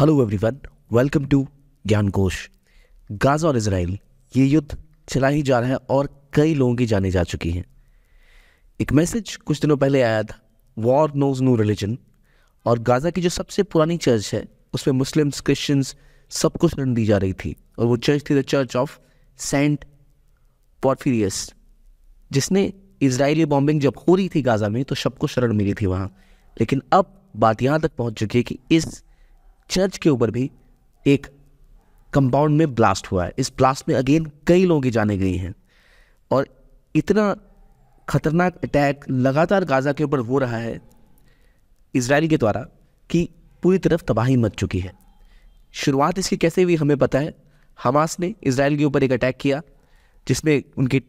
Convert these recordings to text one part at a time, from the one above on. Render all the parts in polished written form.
Hello everyone, welcome to ज्ञान कोश। Gaza और इजराइल ये युद्ध चला ही जा रहा है और कई लोगों की जानें जा चुकी हैं। एक मैसेज कुछ दिनों पहले आया था, वॉर नोज नो रिलीजन, और गाजा की जो सबसे पुरानी चर्च है उसमें मुस्लिम्स, क्रिश्चियंस सबको शरण दी जा रही थी, और वो चर्च थी द चर्च ऑफ सेंट पोर्फिरियस, जिसने इजरायली बॉम्बिंग जब हो रही थी गाजा में तो सबको शरण मिली थी वहाँ। लेकिन अब बात यहाँ तक पहुँच चुकी है कि इस चर्च के ऊपर भी एक कंपाउंड में ब्लास्ट हुआ है। इस ब्लास्ट में अगेन कई लोगों की जानें गई हैं, और इतना खतरनाक अटैक लगातार गाजा के ऊपर हो रहा है इजराइल के द्वारा कि पूरी तरफ तबाही मच चुकी है। शुरुआत इसकी कैसे हुई हमें पता है। हमास ने इजराइल के ऊपर एक अटैक किया जिसमें उनके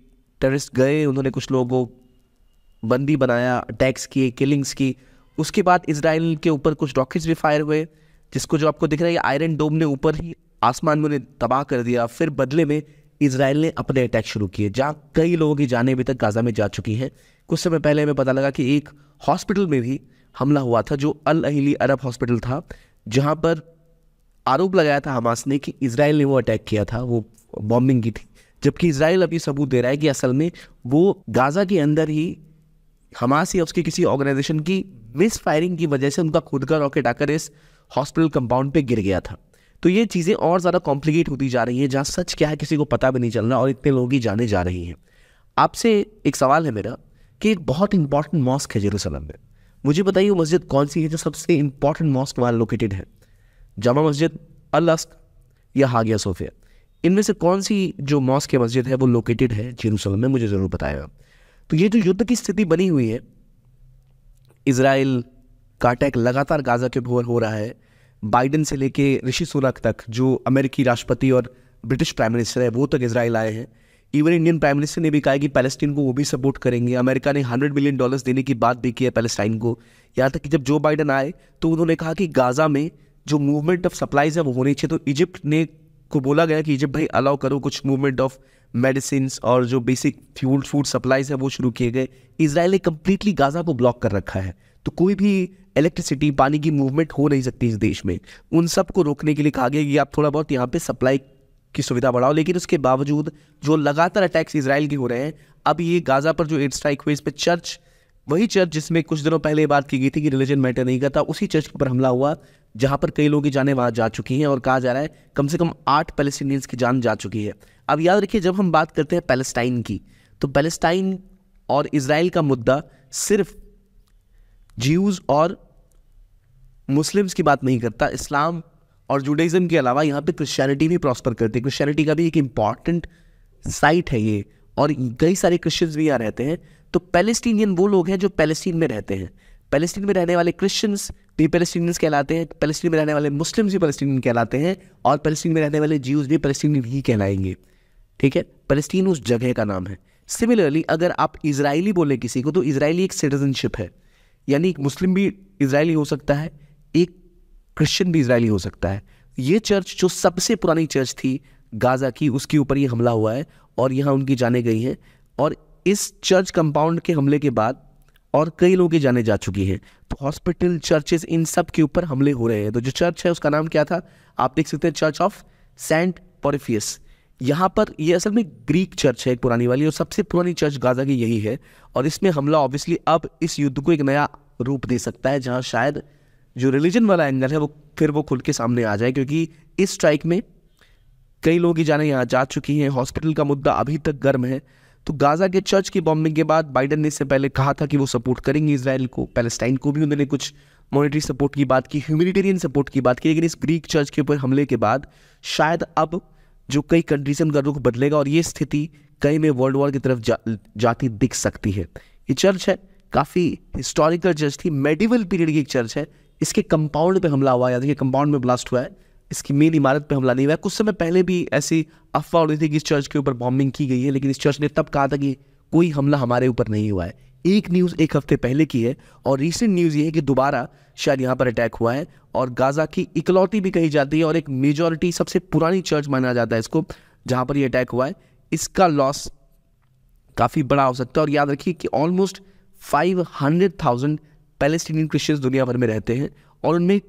टेररिस्ट गए, उन्होंने कुछ लोगों को बंदी बनाया, अटैक्स किए, किलिंग्स की। उसके बाद इजराइल के ऊपर कुछ रॉकेट्स भी फायर हुए, जिसको जो आपको दिख रहा है आयरन डोम ने ऊपर ही आसमान में उन्हें तबाह कर दिया। फिर बदले में इजराइल ने अपने अटैक शुरू किए, जहाँ कई लोगों की जानें अभी तक गाजा में जा चुकी हैं। कुछ समय पहले हमें पता लगा कि एक हॉस्पिटल में भी हमला हुआ था, जो अल अहिली अरब हॉस्पिटल था, जहाँ पर आरोप लगाया था हमास ने कि इजराइल ने वो अटैक किया था, वो बॉम्बिंग की थी। जबकि इजराइल अभी सबूत दे रहा है कि असल में वो गाजा के अंदर ही हमास या उसकी किसी ऑर्गेनाइजेशन की मिस फायरिंग की वजह से उनका खुद का रॉकेट आकर इस हॉस्पिटल कंपाउंड पे गिर गया था। तो ये चीज़ें और ज़्यादा कॉम्प्लिकेट होती जा रही हैं, जहाँ सच क्या है किसी को पता भी नहीं चल रहा और इतने लोगों की जाने जा रही हैं। आपसे एक सवाल है मेरा कि एक बहुत इंपॉर्टेंट मॉस्क है जेरूसलम में, मुझे बताइए वो मस्जिद कौन सी है जो सबसे इंपॉर्टेंट मॉस्क वहाँ लोकेटेड है? जामा मस्जिद, अल अक्सा या हागिया सोफिया? इनमें से कौन सी जो मॉस्क या मस्जिद है वो लोकेटेड है जेरूसलम में? मुझे ज़रूर बताएगा। तो ये जो युद्ध की स्थिति बनी हुई है, इजराइल का अटैक लगातार गाजा के ऊपर हो रहा है। बाइडेन से लेके ऋषि सुनक तक, जो अमेरिकी राष्ट्रपति और ब्रिटिश प्राइम मिनिस्टर है, वो तक इजराइल आए हैं। इवन इंडियन प्राइम मिनिस्टर ने भी कहा कि पैलेस्टीन को वो भी सपोर्ट करेंगे। अमेरिका ने $100 बिलियन देने की बात भी की है पैलेस्टाइन को। यहाँ तक कि जब जो बाइडेन आए तो उन्होंने कहा कि गाजा में जो मूवमेंट ऑफ सप्लाईज है वो होनी चाहिए। तो इजिप्ट ने को बोला गया कि इजिप्ट भाई अलाउ करो, कुछ मूवमेंट ऑफ मेडिसिन और जो बेसिक फ्यूल फूड सप्लाईज है वो शुरू किए गए। इजराइल ने कंप्लीटली गाजा को ब्लॉक कर रखा है, तो कोई भी इलेक्ट्रिसिटी, पानी की मूवमेंट हो नहीं सकती इस देश में। उन सब को रोकने के लिए कहा गया कि आप थोड़ा बहुत यहाँ पे सप्लाई की सुविधा बढ़ाओ। लेकिन उसके बावजूद जो लगातार अटैक्स इजराइल के हो रहे हैं, अब ये गाजा पर जो एयर स्ट्राइक हुई, इस पर चर्च, वही चर्च जिसमें कुछ दिनों पहले बात की गई थी कि रिलीजन मैटर नहीं करता, उसी चर्च के ऊपर हमला हुआ, जहाँ पर कई लोगों की जानें वहाँ जा चुकी हैं, और कहा जा रहा है कम से कम 8 पैलेस्टीनियंस की जान जा चुकी है। अब याद रखिए, जब हम बात करते हैं पैलेस्टाइन की, तो पैलेस्टाइन और इजराइल का मुद्दा सिर्फ ज्यूज और मुस्लिम्स की बात नहीं करता। इस्लाम और जुडाइज्म के अलावा यहाँ पे क्रिश्चियनिटी भी प्रॉस्पर करती है। क्रिश्चियनिटी का भी एक इम्पॉर्टेंट साइट है ये, और कई सारे क्रिश्चियंस भी यहाँ रहते हैं। तो पैलेस्टीनियन वो लोग हैं जो पैलेस्टीन में रहते हैं। पैलेस्टीन में रहने वाले क्रिश्चियंस भी पैलेस्टीनियंस कहलाते हैं, पैलेस्टीन में रहने वाले मुस्लिम्स भी पैलेस्टीनियन कहलाते हैं, और पैलेस्टीन में रहने वाले ज्यूज भी पैलेस्टीनियन ही कहलाएंगे। ठीक है, पैलेस्टीन उस जगह का नाम है। सिमिलरली अगर आप इजरायली बोले किसी को, तो इजरायली एक सिटीजनशिप है, यानी एक मुस्लिम भी इजरायली हो सकता है, एक क्रिश्चियन भी इजरायली हो सकता है। ये चर्च जो सबसे पुरानी चर्च थी गाजा की, उसके ऊपर ये हमला हुआ है और यहाँ उनकी जानें गई हैं। और इस चर्च कंपाउंड के हमले के बाद और कई लोगों की जानें जा चुकी हैं। तो हॉस्पिटल, चर्चेस, इन सब के ऊपर हमले हो रहे हैं। तो जो चर्च है उसका नाम क्या था, आप देख सकते हैं, चर्च ऑफ सेंट पोर्फिरियस। यहाँ पर ये असल में ग्रीक चर्च है, एक पुरानी वाली, और सबसे पुरानी चर्च गाजा की यही है। और इसमें हमला ऑब्वियसली अब इस युद्ध को एक नया रूप दे सकता है, जहाँ शायद जो रिलीजन वाला एंगल है वो फिर वो खुल के सामने आ जाए, क्योंकि इस स्ट्राइक में कई लोगों की जानें यहाँ जा चुकी हैं। हॉस्पिटल का मुद्दा अभी तक गर्म है। तो गाजा के चर्च की बॉम्बिंग के बाद बाइडेन ने इससे पहले कहा था कि वो सपोर्ट करेंगे इजराइल को, पैलेस्टाइन को भी उन्होंने कुछ मॉनेटरी सपोर्ट की बात की, ह्यूमैनिटेरियन सपोर्ट की बात की। लेकिन इस ग्रीक चर्च के ऊपर हमले के बाद शायद अब जो कई कंट्रीज से उनका रुख बदलेगा और ये स्थिति कई में वर्ल्ड वॉर की तरफ जाती दिख सकती है। ये चर्च है, काफ़ी हिस्टोरिकल चर्च थी, मेडिवल पीरियड की एक चर्च है। इसके कंपाउंड पे हमला हुआ है, यानी कि कंपाउंड में ब्लास्ट हुआ है, इसकी मेन इमारत पे हमला नहीं हुआ है। कुछ समय पहले भी ऐसी अफवाह हो रही थी कि इस चर्च के ऊपर बॉम्बिंग की गई है, लेकिन इस चर्च ने तब कहा था कि कोई हमला हमारे ऊपर नहीं हुआ है। एक न्यूज़ एक हफ्ते पहले की है, और रिसेंट न्यूज़ ये है कि दोबारा शायद यहाँ पर अटैक हुआ है, और गाजा की इकलौती भी कही जाती है और एक मेजॉरिटी, सबसे पुरानी चर्च माना जाता है इसको, जहाँ पर ये अटैक हुआ है। इसका लॉस काफ़ी बड़ा हो सकता है। और याद रखिए कि ऑलमोस्ट 500,000 पैलेस्टीनियन क्रिश्चियंस दुनिया भर में रहते हैं, और उनमें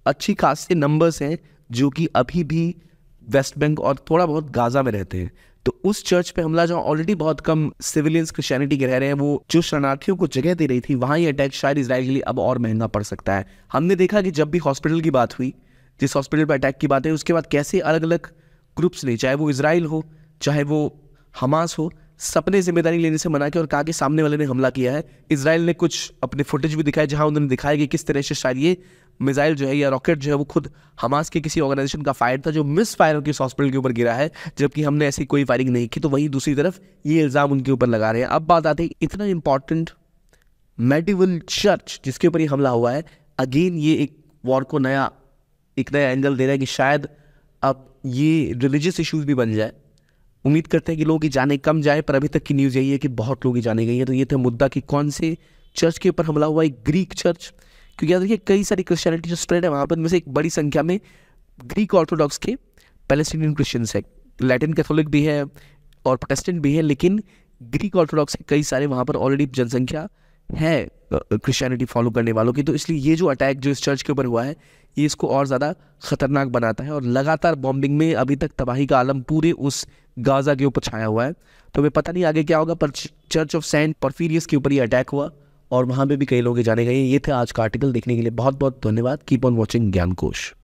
अच्छी खासी नंबर्स हैं जो कि अभी भी वेस्ट बैंक और थोड़ा बहुत गाजा में रहते हैं। तो उस चर्च पे हमला, जहाँ ऑलरेडी बहुत कम सिविलियंस क्रिश्चियनिटी के रह रहे हैं, वो जो शरणार्थियों को जगह दे रही थी, वहाँ ये अटैक शायद इजराइल के लिए अब और महंगा पड़ सकता है। हमने देखा कि जब भी हॉस्पिटल की बात हुई, जिस हॉस्पिटल पर अटैक की बात है, उसके बाद कैसे अलग अलग ग्रुप्स ने, चाहे वो इजराइल हो चाहे वो हमास हो, सबने जिम्मेदारी लेने से मना किया और कहा कि सामने वाले ने हमला किया है। इजराइल ने कुछ अपने फुटेज भी दिखाए जहां उन्होंने दिखाया कि किस तरह से शायद ये मिसाइल जो है या रॉकेट जो है वो खुद हमास के किसी ऑर्गेनाइजेशन का फायर था, जो मिस फायर होकर इस हॉस्पिटल के ऊपर गिरा है, जबकि हमने ऐसी कोई फायरिंग नहीं की। तो वहीं दूसरी तरफ ये इल्ज़ाम उनके ऊपर लगा रहे हैं। अब बात आती है इतना इंपॉर्टेंट मेडिवल चर्च जिसके ऊपर ये हमला हुआ है, अगेन ये एक वॉर को एक नया एंगल दे रहा है कि शायद अब ये रिलीजियस इश्यूज भी बन जाए। उम्मीद करते हैं कि लोगों की जाने कम जाए, पर अभी तक की न्यूज़ यही है कि बहुत लोगों की जाने गई है। तो ये था मुद्दा कि कौन से चर्च के ऊपर हमला हुआ, एक ग्रीक चर्च, क्योंकि याद रखिए कई सारी क्रिश्चियनिटी जो स्प्रेड है वहाँ पर, में से एक बड़ी संख्या में ग्रीक ऑर्थोडॉक्स के पैलेस्टीनियन क्रिश्चियंस है, लैटिन कैथोलिक भी है और प्रोटेस्टेंट भी है, लेकिन ग्रीक ऑर्थोडॉक्स के कई सारे वहाँ पर ऑलरेडी जनसंख्या है क्रिश्चियनिटी फॉलो करने वालों की। तो इसलिए ये जो अटैक जो इस चर्च के ऊपर हुआ है, ये इसको और ज़्यादा ख़तरनाक बनाता है। और लगातार बॉम्बिंग में अभी तक तबाही का आलम पूरे उस गाज़ा के ऊपर छाया हुआ है। तो हमें पता नहीं आगे क्या होगा, पर चर्च ऑफ सेंट पोर्फिरियस के ऊपर ये अटैक हुआ और वहाँ पे भी कई लोग जाने गए। ये थे आज का आर्टिकल। देखने के लिए बहुत बहुत धन्यवाद। Keep on watching ज्ञानकोश।